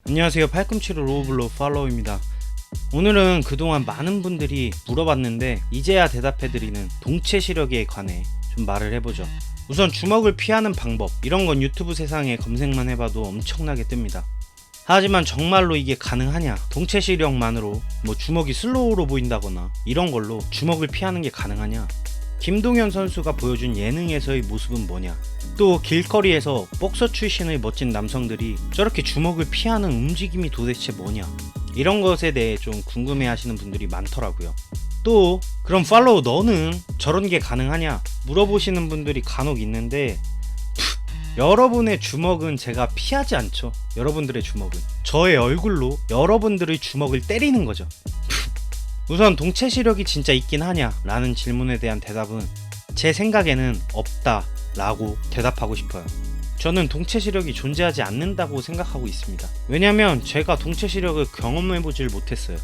안녕하세요. 팔꿈치로 로우블로 팔로우입니다. 오늘은 그동안 많은 분들이 물어봤는데 이제야 대답해드리는 동체 시력에 관해 좀 말을 해보죠. 우선 주먹을 피하는 방법, 이런 건 유튜브 세상에 검색만 해봐도 엄청나게 뜹니다. 하지만 정말로 이게 가능하냐? 동체 시력만으로 주먹이 슬로우로 보인다거나 이런 걸로 주먹을 피하는 게 가능하냐? 김동현 선수가 보여준 예능에서의 모습은 뭐냐? 또 길거리에서 복서 출신의 멋진 남성들이 저렇게 주먹을 피하는 움직임이 도대체 뭐냐? 이런 것에 대해 좀 궁금해 하시는 분들이 많더라고요. 또 그럼 팔로우 너는 저런 게 가능하냐? 물어보시는 분들이 간혹 있는데 여러분의 주먹은 제가 피하지 않죠. 여러분들의 주먹은 저의 얼굴로 여러분들의 주먹을 때리는 거죠. 우선 동체 시력이 진짜 있긴 하냐? 라는 질문에 대한 대답은 제 생각에는 없다 라고 대답하고 싶어요. 저는 동체 시력이 존재하지 않는다고 생각하고 있습니다. 왜냐면 제가 동체 시력을 경험해보질 못했어요.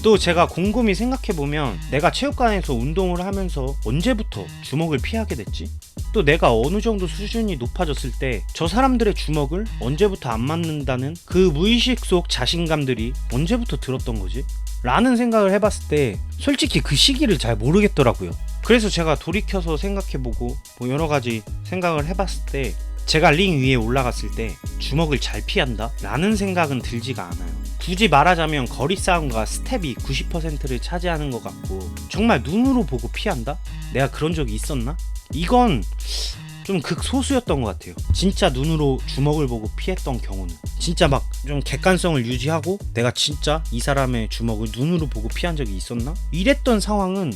또 제가 곰곰이 생각해보면 내가 체육관에서 운동을 하면서 언제부터 주먹을 피하게 됐지? 또 내가 어느 정도 수준이 높아졌을 때 저 사람들의 주먹을 언제부터 안 맞는다는 그 무의식 속 자신감들이 언제부터 들었던 거지? 라는 생각을 해봤을 때 솔직히 그 시기를 잘 모르겠더라고요. 그래서 제가 돌이켜서 생각해보고 여러가지 생각을 해봤을 때 제가 링 위에 올라갔을 때 주먹을 잘 피한다? 라는 생각은 들지가 않아요. 굳이 말하자면 거리 싸움과 스텝이 90%를 차지하는 것 같고 정말 눈으로 보고 피한다? 내가 그런 적이 있었나? 이건 좀 극소수였던 것 같아요. 진짜 눈으로 주먹을 보고 피했던 경우는 진짜 막 좀 객관성을 유지하고 내가 진짜 이 사람의 주먹을 눈으로 보고 피한 적이 있었나? 이랬던 상황은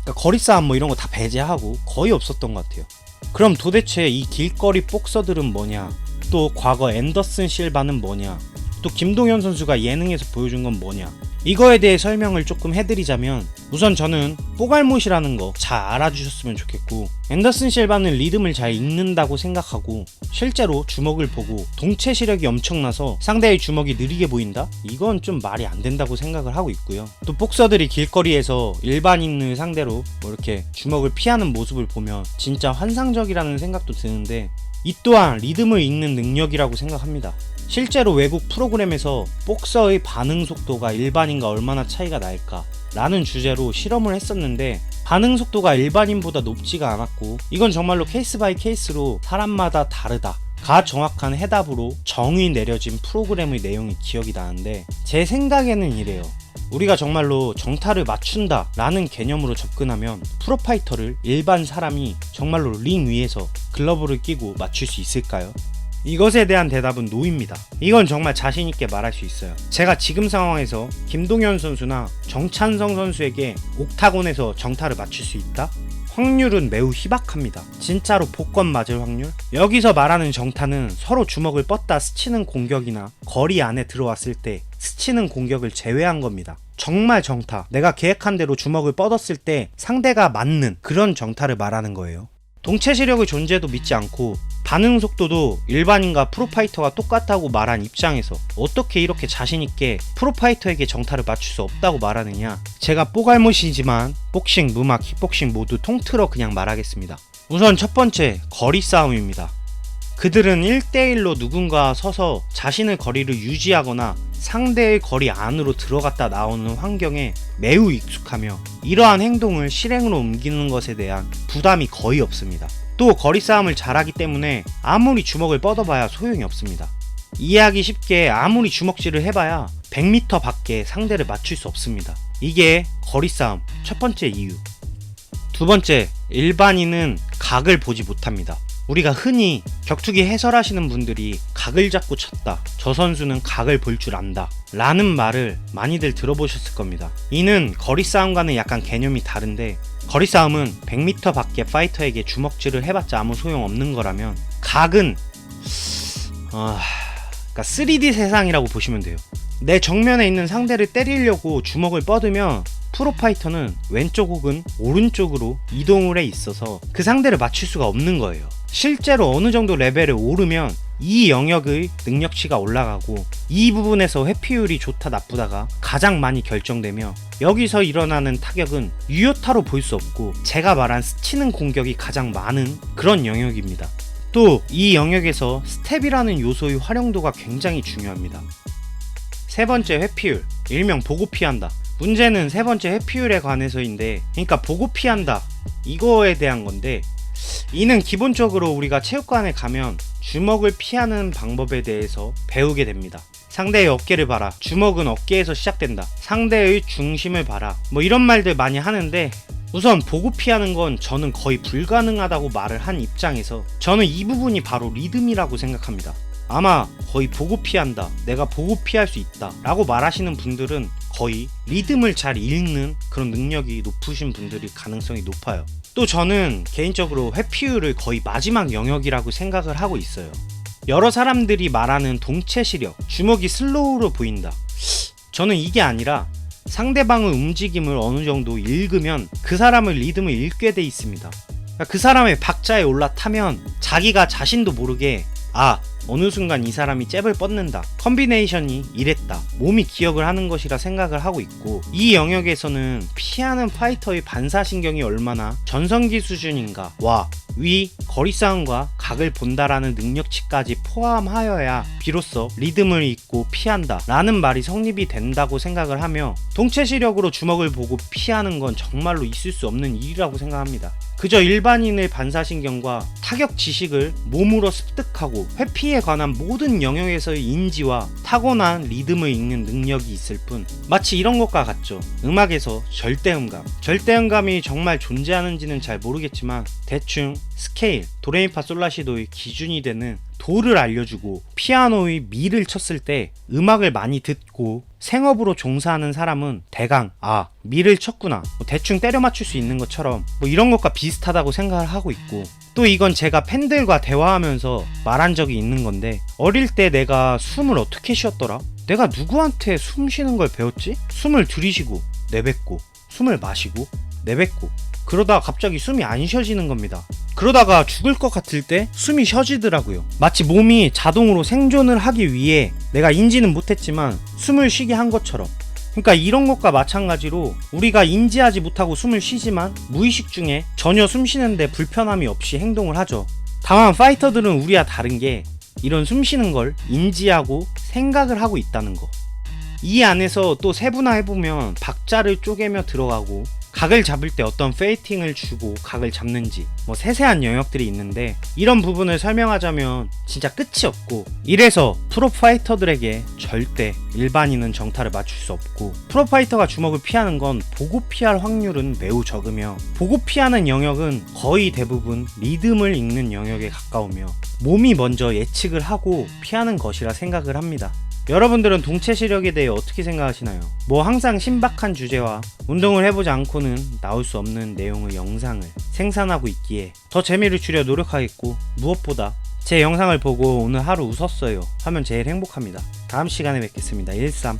그러니까 거리 싸움 이런 거 다 배제하고 거의 없었던 것 같아요. 그럼 도대체 이 길거리 복서들은 뭐냐? 또 과거 앤더슨 실바는 뭐냐? 또 김동현 선수가 예능에서 보여준 건 뭐냐? 이거에 대해 설명을 조금 해드리자면 우선 저는 뽀갈못이라는 거 잘 알아주셨으면 좋겠고 앤더슨 실바는 리듬을 잘 읽는다고 생각하고 실제로 주먹을 보고 동체 시력이 엄청나서 상대의 주먹이 느리게 보인다? 이건 좀 말이 안 된다고 생각을 하고 있고요. 또 복서들이 길거리에서 일반인을 상대로 이렇게 주먹을 피하는 모습을 보면 진짜 환상적이라는 생각도 드는데 이 또한 리듬을 읽는 능력이라고 생각합니다. 실제로 외국 프로그램에서 복서의 반응 속도가 일반인과 얼마나 차이가 날까 라는 주제로 실험을 했었는데 반응 속도가 일반인보다 높지가 않았고 이건 정말로 케이스 바이 케이스로 사람마다 다르다 가 정확한 해답으로 정의 내려진 프로그램의 내용이 기억이 나는데 제 생각에는 이래요. 우리가 정말로 정타를 맞춘다 라는 개념으로 접근하면 프로파이터를 일반 사람이 정말로 링 위에서 글러브를 끼고 맞출 수 있을까요? 이것에 대한 대답은 노입니다. 이건 정말 자신있게 말할 수 있어요. 제가 지금 상황에서 김동현 선수나 정찬성 선수에게 옥타곤에서 정타를 맞출 수 있다? 확률은 매우 희박합니다. 진짜로 복권 맞을 확률? 여기서 말하는 정타는 서로 주먹을 뻗다 스치는 공격이나 거리 안에 들어왔을 때 스치는 공격을 제외한 겁니다. 정말 정타, 내가 계획한 대로 주먹을 뻗었을 때 상대가 맞는 그런 정타를 말하는 거예요. 동체 시력의 존재도 믿지 않고 반응 속도도 일반인과 프로파이터가 똑같다고 말한 입장에서 어떻게 이렇게 자신있게 프로파이터에게 정타를 맞출 수 없다고 말하느냐? 제가 뽀갈못이지만 복싱, 무막, 킥복싱 모두 통틀어 그냥 말하겠습니다. 우선 첫 번째, 거리 싸움입니다. 그들은 1대1로 누군가 서서 자신의 거리를 유지하거나 상대의 거리 안으로 들어갔다 나오는 환경에 매우 익숙하며 이러한 행동을 실행으로 옮기는 것에 대한 부담이 거의 없습니다. 또 거리 싸움을 잘하기 때문에 아무리 주먹을 뻗어봐야 소용이 없습니다. 이해하기 쉽게 아무리 주먹질을 해봐야 100m 밖에 상대를 맞출 수 없습니다. 이게 거리 싸움 첫 번째 이유. 두 번째, 일반인은 각을 보지 못합니다. 우리가 흔히 격투기 해설하시는 분들이 각을 잡고 쳤다, 저 선수는 각을 볼 줄 안다 라는 말을 많이들 들어보셨을 겁니다. 이는 거리 싸움과는 약간 개념이 다른데 거리 싸움은 100m 밖에 파이터에게 주먹질을 해봤자 아무 소용없는 거라면 각은 그러니까 3D 세상이라고 보시면 돼요. 내 정면에 있는 상대를 때리려고 주먹을 뻗으면 프로파이터는 왼쪽 혹은 오른쪽으로 이동을 해 있어서 그 상대를 맞출 수가 없는 거예요. 실제로 어느 정도 레벨에 오르면 이 영역의 능력치가 올라가고 이 부분에서 회피율이 좋다 나쁘다가 가장 많이 결정되며 여기서 일어나는 타격은 유효타로 볼 수 없고 제가 말한 스치는 공격이 가장 많은 그런 영역입니다. 또 이 영역에서 스텝이라는 요소의 활용도가 굉장히 중요합니다. 세 번째, 회피율, 일명 보고 피한다. 문제는 세 번째 회피율에 관해서인데, 그러니까 보고 피한다 이거에 대한 건데, 이는 기본적으로 우리가 체육관에 가면 주먹을 피하는 방법에 대해서 배우게 됩니다. 상대의 어깨를 봐라, 주먹은 어깨에서 시작된다, 상대의 중심을 봐라, 뭐 이런 말들 많이 하는데, 우선 보고 피하는 건 저는 거의 불가능하다고 말을 한 입장에서 저는 이 부분이 바로 리듬이라고 생각합니다. 아마 거의 보고 피한다, 내가 보고 피할 수 있다 라고 말하시는 분들은 거의 리듬을 잘 읽는 그런 능력이 높으신 분들이 가능성이 높아요. 또 저는 개인적으로 회피율을 거의 마지막 영역이라고 생각을 하고 있어요. 여러 사람들이 말하는 동체 시력, 주먹이 슬로우로 보인다. 저는 이게 아니라 상대방의 움직임을 어느 정도 읽으면 그 사람의 리듬을 읽게 돼 있습니다. 그러니까 그 사람의 박자에 올라타면 자기가 자신도 모르게 어느 순간 이 사람이 잽을 뻗는다, 컨비네이션이 이랬다, 몸이 기억을 하는 것이라 생각을 하고 있고, 이 영역에서는 피하는 파이터의 반사신경이 얼마나 전성기 수준인가 와 위, 거리 싸움과 각을 본다라는 능력치까지 포함하여야 비로소 리듬을 읽고 피한다 라는 말이 성립이 된다고 생각을 하며, 동체 시력으로 주먹을 보고 피하는 건 정말로 있을 수 없는 일이라고 생각합니다. 그저 일반인의 반사신경과 타격 지식을 몸으로 습득하고 회피에 관한 모든 영역에서의 인지와 타고난 리듬을 읽는 능력이 있을 뿐, 마치 이런 것과 같죠. 음악에서 절대음감, 절대음감이 정말 존재하는지는 잘 모르겠지만 대충 스케일, 도레미파솔라시도의 기준이 되는 도를 알려주고 피아노의 미를 쳤을 때 음악을 많이 듣고 생업으로 종사하는 사람은 대강 미를 쳤구나, 대충 때려 맞출 수 있는 것처럼 이런 것과 비슷하다고 생각을 하고 있고, 또 이건 제가 팬들과 대화하면서 말한 적이 있는 건데, 어릴 때 내가 숨을 어떻게 쉬었더라? 내가 누구한테 숨 쉬는 걸 배웠지? 숨을 들이쉬고 내뱉고, 숨을 마시고 내뱉고, 그러다가 갑자기 숨이 안 쉬어지는 겁니다. 그러다가 죽을 것 같을 때 숨이 쉬어지더라고요. 마치 몸이 자동으로 생존을 하기 위해 내가 인지는 못했지만 숨을 쉬게 한 것처럼. 그러니까 이런 것과 마찬가지로 우리가 인지하지 못하고 숨을 쉬지만 무의식 중에 전혀 숨 쉬는데 불편함이 없이 행동을 하죠. 다만 파이터들은 우리와 다른 게 이런 숨 쉬는 걸 인지하고 생각을 하고 있다는 거. 이 안에서 또 세분화해보면 박자를 쪼개며 들어가고, 각을 잡을 때 어떤 페이팅을 주고 각을 잡는지 세세한 영역들이 있는데, 이런 부분을 설명하자면 진짜 끝이 없고, 이래서 프로파이터들에게 절대 일반인은 정타를 맞출 수 없고, 프로파이터가 주먹을 피하는 건 보고 피할 확률은 매우 적으며, 보고 피하는 영역은 거의 대부분 리듬을 읽는 영역에 가까우며 몸이 먼저 예측을 하고 피하는 것이라 생각을 합니다. 여러분들은 동체 시력에 대해 어떻게 생각하시나요? 항상 신박한 주제와 운동을 해보지 않고는 나올 수 없는 내용의 영상을 생산하고 있기에 더 재미를 주려 노력하겠고, 무엇보다 제 영상을 보고 오늘 하루 웃었어요 하면 제일 행복합니다. 다음 시간에 뵙겠습니다. 13